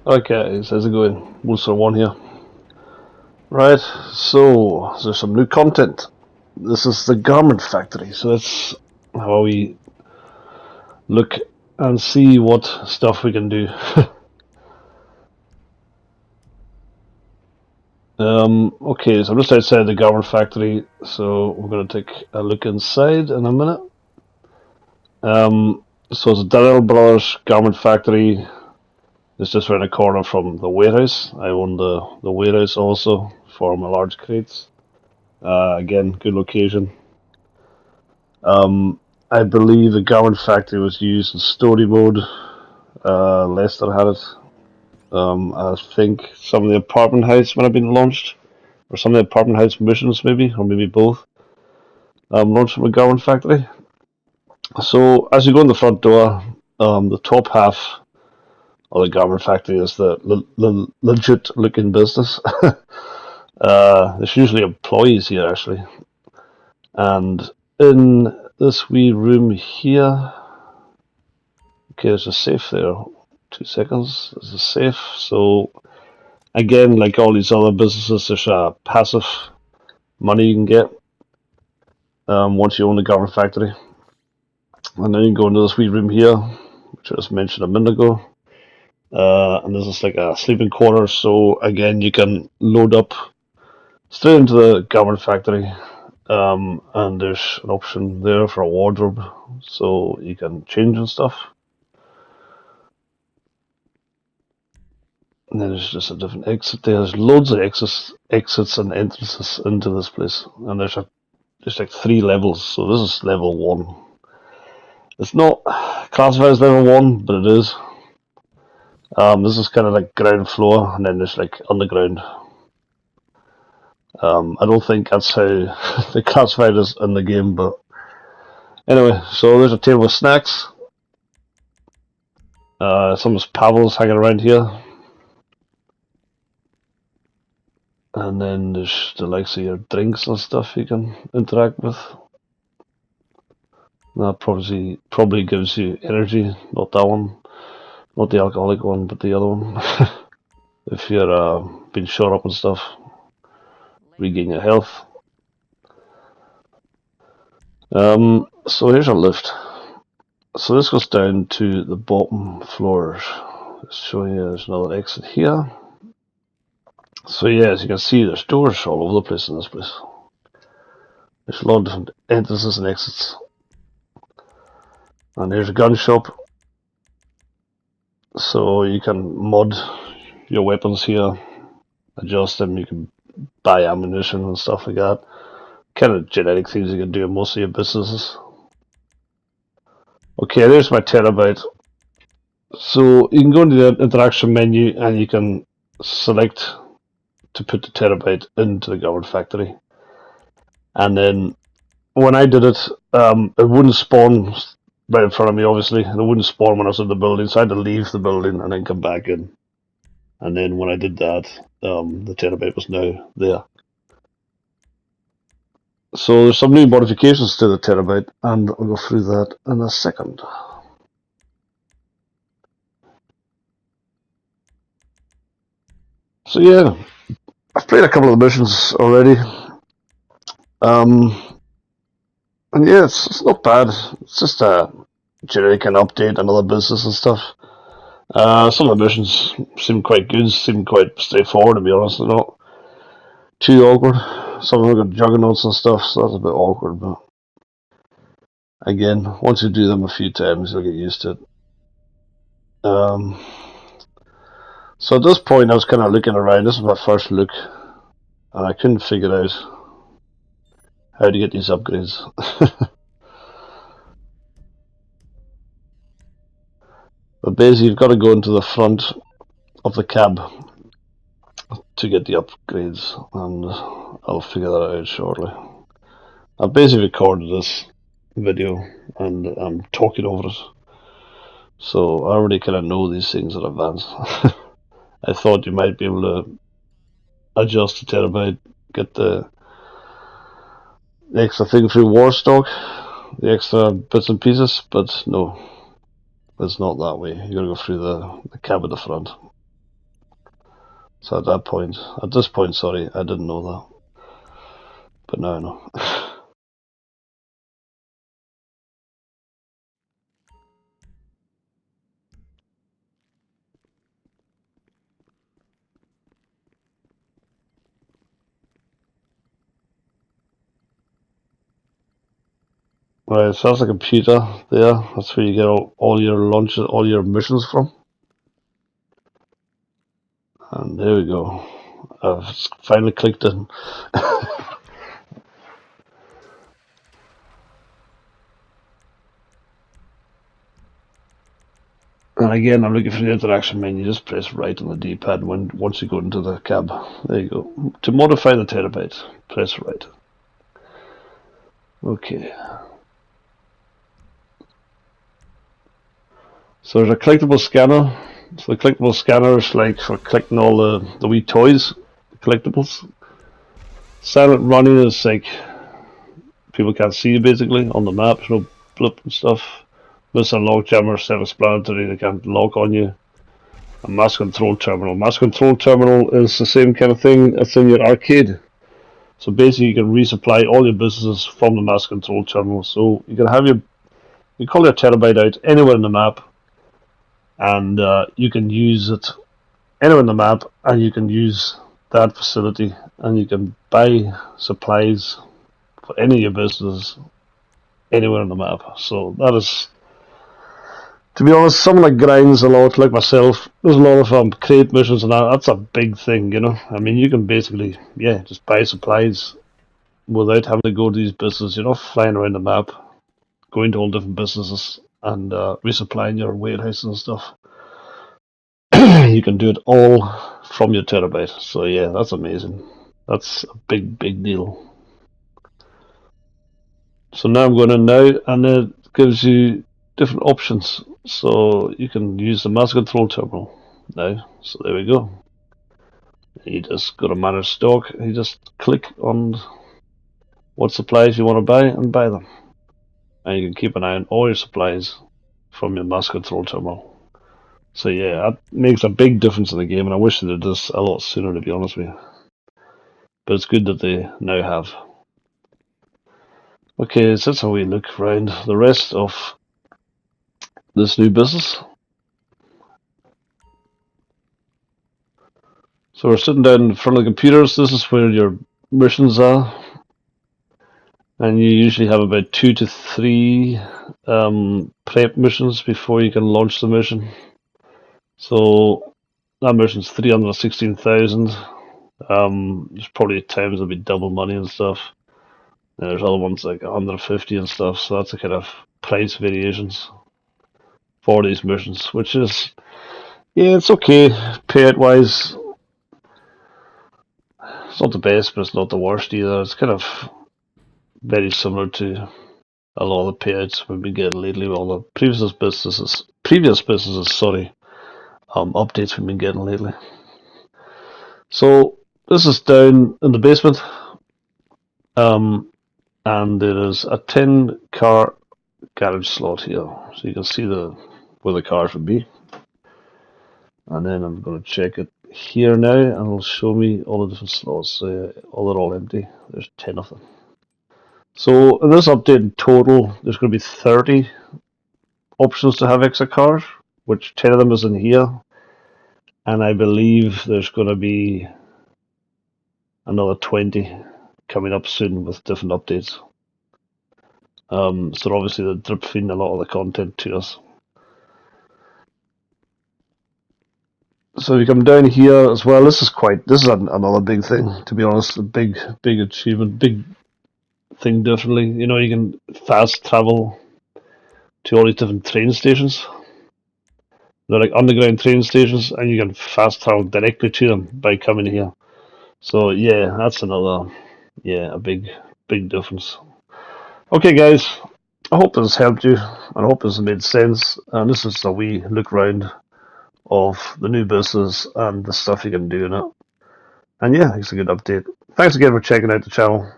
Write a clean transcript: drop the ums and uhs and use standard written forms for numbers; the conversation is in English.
Okay, how's it going? Monster1 here. Right, so there's some new content. This is the garment factory, so that's how we look and see what stuff we can do. Okay, so I'm just outside the garment factory, so we're going to take a look inside in a minute. So it's a Darrell Brothers garment factory. It's just around the corner from the warehouse. I own the warehouse also for my large crates. Again, good location. Um, I believe the garment factory was used in story mode. Leicester had it. I think some of the apartment house might have been launched, or some of the apartment house missions maybe, or maybe both. Launched from the garment factory. So as you go in the front door, the top half of the garment factory is the legit looking business. There's usually employees here actually, and in this wee room here. Okay, there's a safe there. 2 seconds. There's a safe. So again, like all these other businesses, there's a passive money you can get once you own the garment factory. And then you go into this wee room here, which I just mentioned a minute ago. And this is like a sleeping quarter. So again, you can load up straight into the garment factory. And there's an option there for a wardrobe, so you can change and stuff. And then there's just a different exit there. There's loads of exits and entrances into this place. And there's like 3 levels. So this is level 1. It's not classified as level 1, but it is. This is kind of like ground floor, and then there's like underground. I don't think that's how they classified us in the game, but anyway, so there's a table with snacks. Some of Pavel's hanging around here. And then there's the likes of your drinks and stuff you can interact with. That probably gives you energy, not that one, not the alcoholic one, but the other one. If you're being shot up and stuff, regain your health. So here's a lift. So this goes down to the bottom floors. Let's show you there's another exit here. So yeah, as you can see, there's doors all over the place in this place. There's a lot of different entrances and exits. And there's a gun shop. So you can mod your weapons here, adjust them, you can buy ammunition and stuff like that. Kind of genetic things you can do in most of your businesses. Okay, there's my terabyte. So you can go into the interaction menu and you can select to put the terabyte into the garment factory. And then when I did it, it wouldn't spawn right in front of me, obviously. It wouldn't spawn when I was in the building, so I had to leave the building and then come back in. And then when I did that, the terabyte was now there. So there's some new modifications to the terabyte, and I'll go through that in a second. So yeah, I've played a couple of the missions already. And yeah, it's not bad. It's just a generic and update, another business and stuff. Some of the missions seem quite good, seem quite straightforward to be honest. They're not too awkward. Some of them got juggernauts and stuff, so that's a bit awkward, but again, once you do them a few times, you'll get used to it. So at this point, I was kind of looking around. This was my first look, and I couldn't figure out how to get these upgrades. But basically, you've got to go into the front of the cab to get the upgrades, and I'll figure that out shortly. I've basically recorded this video, and I'm talking over it, so I already kind of know these things in advance. I thought you might be able to adjust the terabyte, get the extra thing through Warstock, the extra bits and pieces, but no, it's not that way. You gotta go through the cab at the front. So at this point, sorry, I didn't know that, but now I know. Right, so that's the computer there. That's where you get all your launches, all your missions from. And there we go. I've finally clicked in. And again, I'm looking for the interaction menu. Just press right on the D-pad once you go into the cab. There you go. To modify the terabyte, press right. Okay. So there's a collectible scanner. So the collectible scanner is like for collecting all the wee toys, collectibles. Silent running is like people can't see you basically on the map. There's no blip and stuff. Missing log jammer, self-explanatory. They can't lock on you. A mass control terminal. Mass control terminal is the same kind of thing that's in your arcade. So basically, you can resupply all your businesses from the mass control terminal. So you can have you call your terabyte out anywhere in the map, and you can use it anywhere in the map, and you can use that facility, and you can buy supplies for any of your businesses anywhere on the map. So that is, to be honest, someone that grinds a lot, like myself, there's a lot of crate missions and that. That's a big thing, you know. I mean, you can basically, just buy supplies without having to go to these businesses. You're not flying around the map, going to all different businesses and resupplying your warehouses and stuff. You can do it all from your terabyte. So yeah, that's amazing. That's a big deal. So now I'm going in now, and it gives you different options. So you can use the master control terminal now. So there we go. You just go to manage stock. You just click on what supplies you want to buy and buy them. And you can keep an eye on all your supplies from your master control terminal. So yeah, that makes a big difference in the game, and I wish they did this a lot sooner, to be honest with you. But it's good that they now have. Okay, so that's how we look around the rest of this new business. So we're sitting down in front of the computers. This is where your missions are. And you usually have about 2 to 3 prep missions before you can launch the mission. So that mission's 316,000. There's probably times there'll be double money and stuff. And there's other ones like 150 and stuff. So that's the kind of price variations for these missions, which is, it's okay. Payout wise, it's not the best, but it's not the worst either. It's kind of very similar to a lot of the payouts we've been getting lately with all the previous businesses, updates we've been getting lately. So this is down in the basement, and there is a 10-car garage slot here, so you can see where the cars would be. And then I'm going to check it here now, and it'll show me all the different slots. They're all empty. There's 10 of them. So in this update in total, there's going to be 30 options to have extra cars, which 10 of them is in here. And I believe there's going to be another 20 coming up soon with different updates. So obviously they're drip feeding a lot of the content to us. So you come down here as well. This is another big thing, to be honest. A big achievement, big thing. Definitely, you know, you can fast travel to all these different train stations. They're like underground train stations, and you can fast travel directly to them by coming here. So yeah, that's another, a big difference. Okay, guys, I hope this helped you, and I hope this made sense. And this is a wee look round of the new business and the stuff you can do in it. And yeah, it's a good update. Thanks again for checking out the channel.